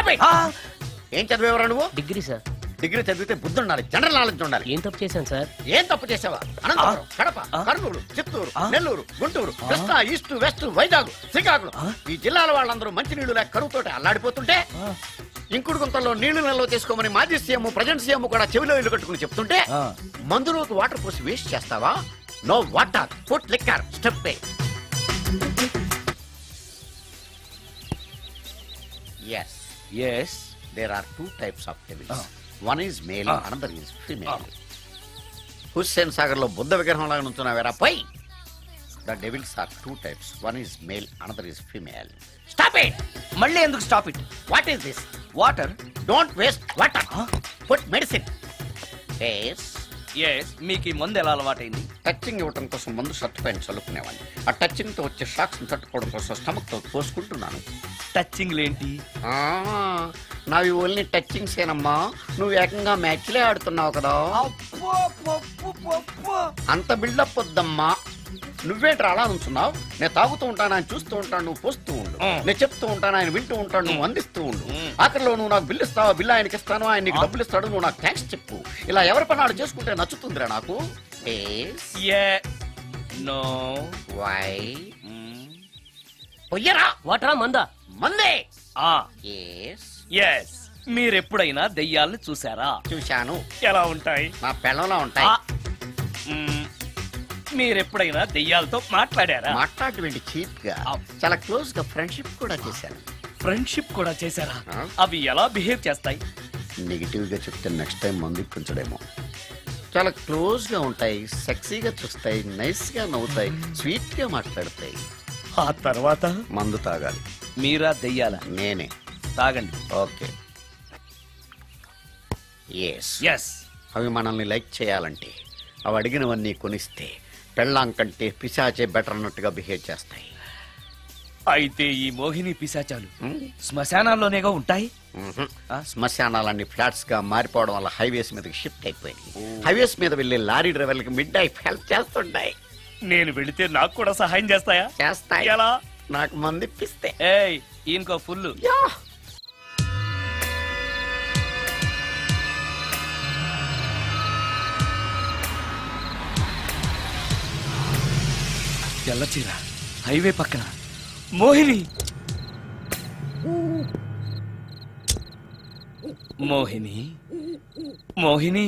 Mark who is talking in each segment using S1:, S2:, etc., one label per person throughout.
S1: Stop it. ఏం చదివేవరా నువ్వు?
S2: Degree sir.
S1: Degree చదివితే బుద్ధి ఉండాలి, జనరల్ నాలెడ్జ్ ఉండాలి.
S2: ఏం తప్పు చేశాను సార్?
S1: ఏం తప్పు చేసావా? అనంతపురం, కడప, కర్నూలు, చిత్తూరు, నెల్లూరు, గుంటూరు, కృష్ణా, ఈస్ట్, వెస్ట్, వైజాగ్, శ్రీకాకుళం ఈ జిల్లాల వాళ్ళందరూ మంచినీళ్లు లేక కరువుతోటి అల్లాడిపోతుంటే ఇంకుడు గుంతల్లో నీళ్లు నిల్వ చేసుకోమని మాజీ సీఎం ప్రజెంట్ సీఎం కూడా చెవిలో ఇల్లు కట్టుకుని చెప్తుంటే మందులోకి వాటర్ పోసి వేస్ట్ చేస్తావా? No water, put liquor, step A. Yes.
S3: Yes.
S1: There are two types of devils. One is male, another is female. Hussain Sagar లో బుద్ధ విగ్రహం లాగా నుంచున్నావేరా పై. The devils are two types. One is male, another is female. Stop it!
S3: మళ్ళీ ఎందుకు stop it?
S1: What is this?
S3: Water.
S1: Don't waste water. Put medicine. Yes.
S3: Yes. మీకు ఈ మందు ఎలా అలవాటైంది?
S1: టచింగ్ ఇవ్వటం కోసం ముందు షర్ట్ పైన చల్లుకునేవాడిని. ఆ టచింగ్ తో వచ్చే షాక్స్ తట్టుకోవడం కోసం స్టమక్ తో పోసుకుంటున్నాను.
S3: టచింగ్ ఏంటి?
S1: నావి ఓన్లీ టచింగ్స్ ఏనమ్మా. నువ్వు ఏకంగా మ్యాచ్లే ఆడుతున్నావు కదా. అంత బిల్డప్ వద్దమ్మా. నువ్వేంట్రా అలా నుంచున్నావు? నేను తాగుతూ ఉంటాను, ఆయన చూస్తూ ఉంటాను, నువ్వు పోస్తూ ఉండు. నేను చెప్తూ ఉంటాను, ఆయన వింటూ ఉంటాడు, నువ్వు అందిస్తూ ఉండు. ఆఖరిలో నువ్వు నాకు బిల్లు ఇస్తావా, బిల్లు ఆయనకి ఇస్తాను, ఆయన నీకు డబ్బులు ఇస్తాడు, నువ్వు నాకు థ్యాంక్స్ చెప్పు. ఇలా ఎవరి పని ఆడు చేసుకుంటే నచ్చుతుందిరా నాకు.
S3: నో.
S1: వై? పొయ్యరా.
S2: వాటరా మందా?
S1: మందే.
S3: ఎస్. మీరెప్పుడైనా దెయ్యాలను చూసారా?
S1: చూశాను.
S3: ఎలా ఉంటాయి?
S1: నా పెళ్ళంలా ఉంటాయి.
S3: మీరెప్పుడైనా దెయ్యాలతో మాట్లాడారా?
S1: మాట్లాడేంటి చీప్ గా, చాలా క్లోజ్ గా ఫ్రెండ్షిప్ కూడా చేశాను.
S3: ఫ్రెండ్షిప్ కూడా చేశారా? అవి ఎలా బిహేవ్ చేస్తాయి?
S1: నెగిటివ్ గా చెప్తే నెక్స్ట్ టైం మందు ఇప్పించడేమో. చాలా క్లోజ్ గా ఉంటాయి, సెక్సీగా చూస్తాయి, నైస్ గా నవ్వుతాయి, స్వీట్ గా మాట్లాడతాయి.
S3: ఆ తర్వాత
S1: మందు తాగాలి.
S3: మీరా దెయ్యాలా?
S1: నేనే.
S3: తాగండి.
S1: ఓకే.
S3: ఎస్.
S1: అవి మనల్ని లైక్ చేయాలంటే అవి అడిగినవన్నీ కొనిస్తే పెళ్ళాం కంటే పిశాచే బెటర్ అన్నట్టుగా బిహేవ్ చేస్తాయి.
S3: అయితే ఈ మోహిని పిశాచాలు శ్మశానాల్లోనేగా ఉంటాయి?
S1: శ్మశానాలన్నీ ఫ్లాట్స్ గా మారిపోవడం వల్ల హైవేస్ మీదకి షిఫ్ట్ అయిపోయింది. హైవేస్ మీద వెళ్లే లారీ డ్రైవర్లకి మిడ్ నైట్ హెల్ప్ చేస్తుంటాయి.
S3: నేను వెళితే నాకు కూడా సహాయం చేస్తాయా?
S1: చేస్తాయి.
S3: ఎలా?
S1: నాకు మంది ఇప్పిస్తే.
S3: ఈయనకో ఫుల్. తెల్లచీర, హైవే పక్కన మోహిని. మోహిని, మోహిని.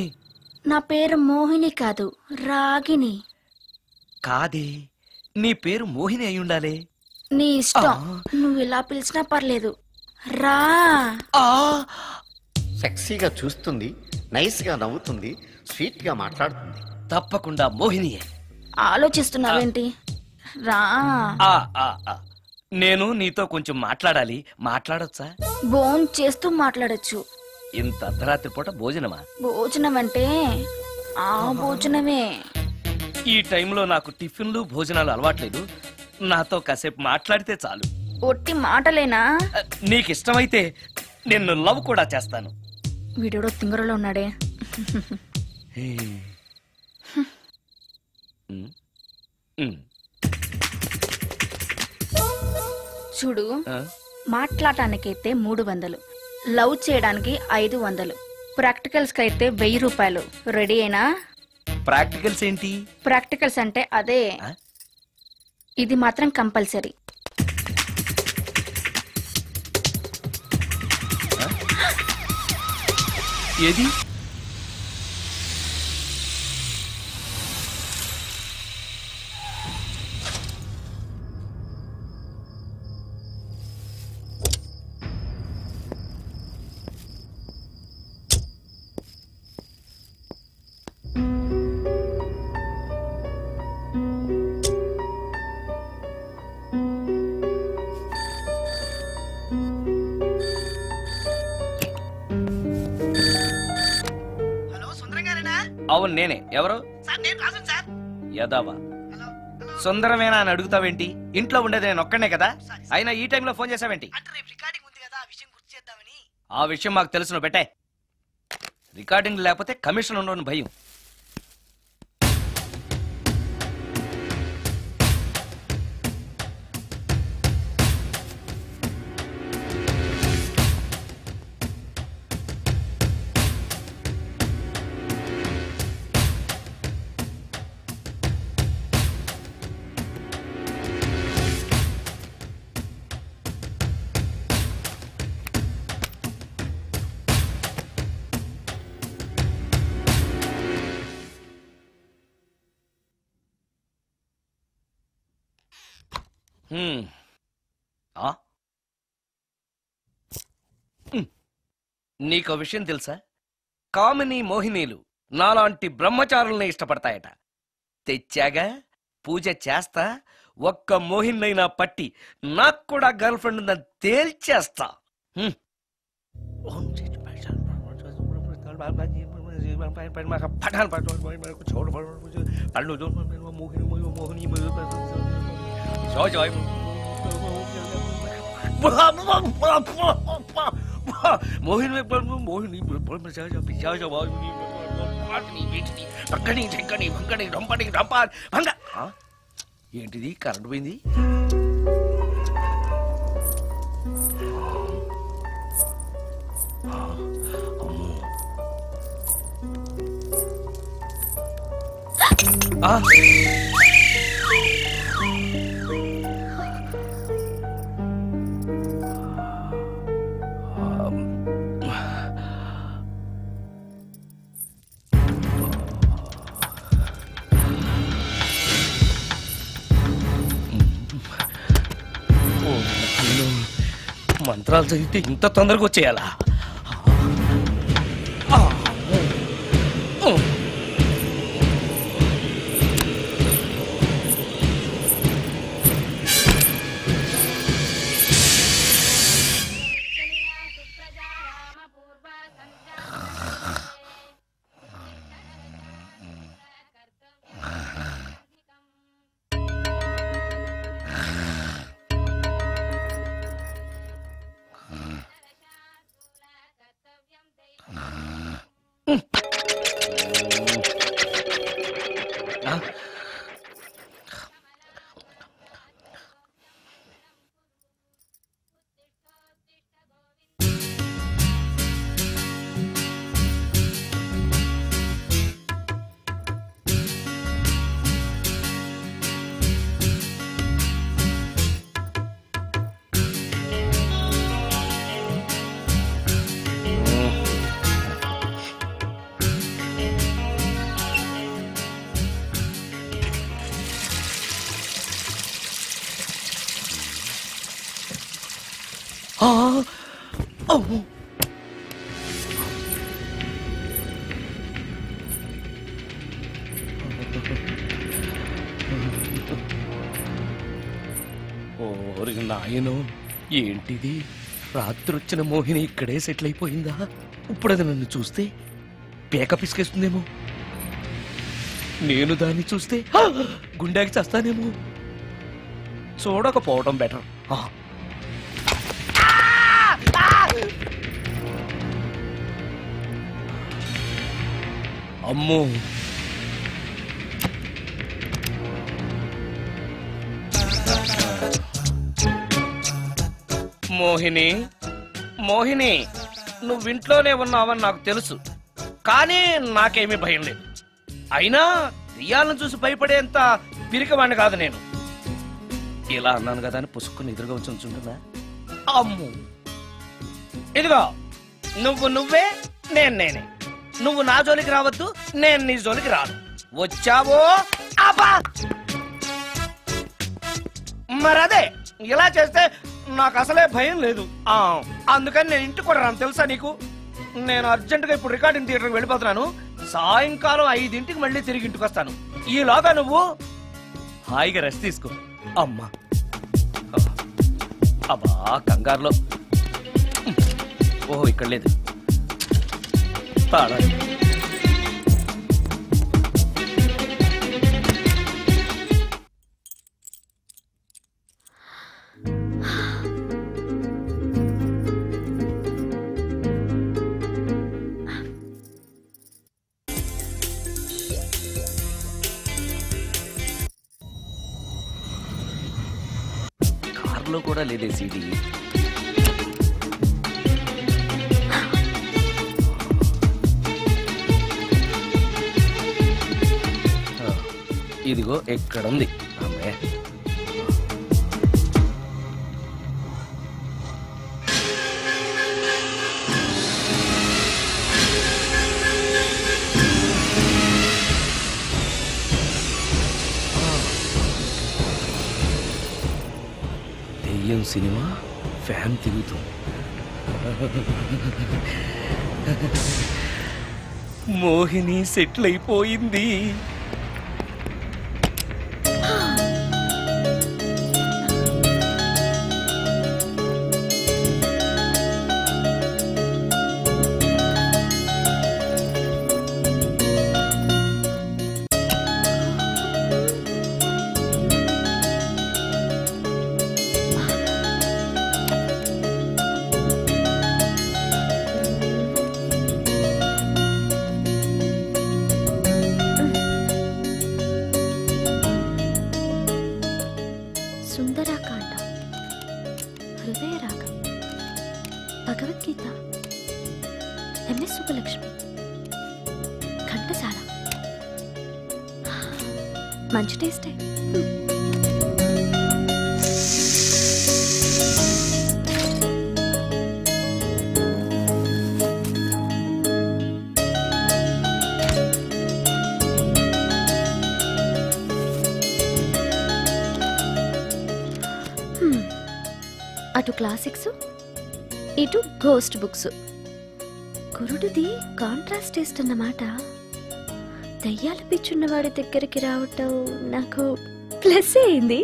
S4: నా పేరు మోహిని కాదు, రాగిని.
S3: కాదే, నీ పేరు మోహిని అయి ఉండాలి.
S4: నీ ఇష్టం, నువ్వు ఇలా పిలిచినా పర్లేదు. రా.
S1: సెక్సీగా చూస్తుంది, నైస్ గా నవ్వుతుంది, స్వీట్ గా మాట్లాడుతుంది.
S3: తప్పకుండా మోహినియే.
S4: ఆలోచిస్తున్నావేంటి? రా.
S3: నేను నీతో కొంచెం మాట్లాడాలి. మాట్లాడొచ్చా?
S4: భోజనం చేస్తూ మాట్లాడొచ్చు.
S3: ఇంత అర్ధరాత్రి పూట భోజనమా?
S4: భోజనం అంటే ఆ భోజనమే.
S3: ఈ టైంలో నాకు టిఫిన్లు భోజనాలు అలవాట్లేదు. నాతో కాసేపు మాట్లాడితే చాలు.
S4: ఒట్టి మాటలేనా?
S3: నీకిష్టమైతే నిన్ను లవ్ కూడా చేస్తాను.
S4: వీడెవడో తింగరలో ఉన్నాడే. చూడు, మాట్లాడటానికైతే 300, లవ్ చేయడానికి 500, ప్రాక్టికల్స్ కి అయితే 1000 రూపాయలు. రెడీ అయినా?
S3: ప్రాక్టికల్స్ ఏంటి?
S4: ప్రాక్టికల్స్ అంటే అదే. ఇది మాత్రం కంపల్సరీ.
S3: ఏది? అవును నేనే. ఎవరు? యదావా సుందరమేనా అని అడుగుతావేంటి? ఇంట్లో ఉండేది నేను ఒక్కనే కదా. అయినా ఈ టైంలో ఫోన్ చేసావేంటి? ఆ విషయం మాకు తెలుసు, నువ్వు పెట్టే. రికార్డింగ్ లేకపోతే కమిషన్ ఉండని భయం. నీకో విషయం తెలుసా? కామిని మోహినీలు నాలాంటి బ్రహ్మచారుల్ని ఇష్టపడతాయట. తెచ్చాగా, పూజ చేస్తా, ఒక్క మోహిన్నైనా పట్టి నాకు కూడా గర్ల్ ఫ్రెండ్ ఉందని తేల్చేస్తా. ఏంటిది? కరెంట్ పోయింది. మంత్రాలు చదివితే ఇంత తొందరగా వచ్చేయాలా? నాయనో, ఏంటిది? రాత్రి వచ్చిన మోహిని ఇక్కడే సెటిల్ అయిపోయిందా? ఇప్పుడు అది నన్ను చూస్తే పేక పిసికేస్తుందేమో. నేను దాన్ని చూస్తే గుండెకి చస్తానేమో. చూడకపోవడం బెటర్. అమ్మో, మోహిని, మోహిని, నువ్వింట్లోనే ఉన్నావని నాకు తెలుసు, కానీ నాకేమీ భయం లేదు. అయినా దెయ్యాలను చూసి భయపడేంత పిరికవాణ్ణి కాదు నేను. ఇలా అన్నాను కదా అని పుసుక్కుని ఎదురుగా ఉంచుంటుందా? అమ్ము, ఇదిగో, నువ్వే, నేనే. నువ్వు నా జోలికి రావద్దు, నేను నీ జోలికి రాను. వచ్చావో అబ్బా! మరదే, ఇలా చేస్తే నాకు అసలే భయం లేదు. అందుకని నేను ఇంటికి కూడా రాను, తెలుసా నీకు? నేను అర్జెంటుగా ఇప్పుడు రికార్డింగ్ థియేటర్కి వెళ్ళిపోతున్నాను. సాయంకాలం 5ంటికి మళ్ళీ తిరిగి ఇంటికి వస్తాను. ఈలోగా నువ్వు హాయిగా రెస్ట్ తీసుకో. అమ్మా, అబ్బా, కంగారులో. ఓహో, ఇక్కడ లేదు. పాడాలి. కార్లో కూడా లేదే సీడీ. ఇదిగో ఎక్కడుంది. అమ్మే, దెయ్యం సినిమా ఫ్యాన్ తిరుగుతుంది. మోహిని సెటిల్ అయిపోయింది.
S2: సుందరాకాండ, హృదయ రాగం, భగవద్గీత, ఎంఎస్ సుబ్బలక్ష్మి, ఘంటసాల. మంచి టేస్టే. అటు క్లాసిక్స్, ఇటు గోస్ట్ బుక్స్. కురుడిది కాంట్రాస్ట్ టేస్ట్ అన్నమాట. దయ్యాల పిచ్చున్నవాడి దగ్గరికి రావటం నాకు ప్లస్ అయింది.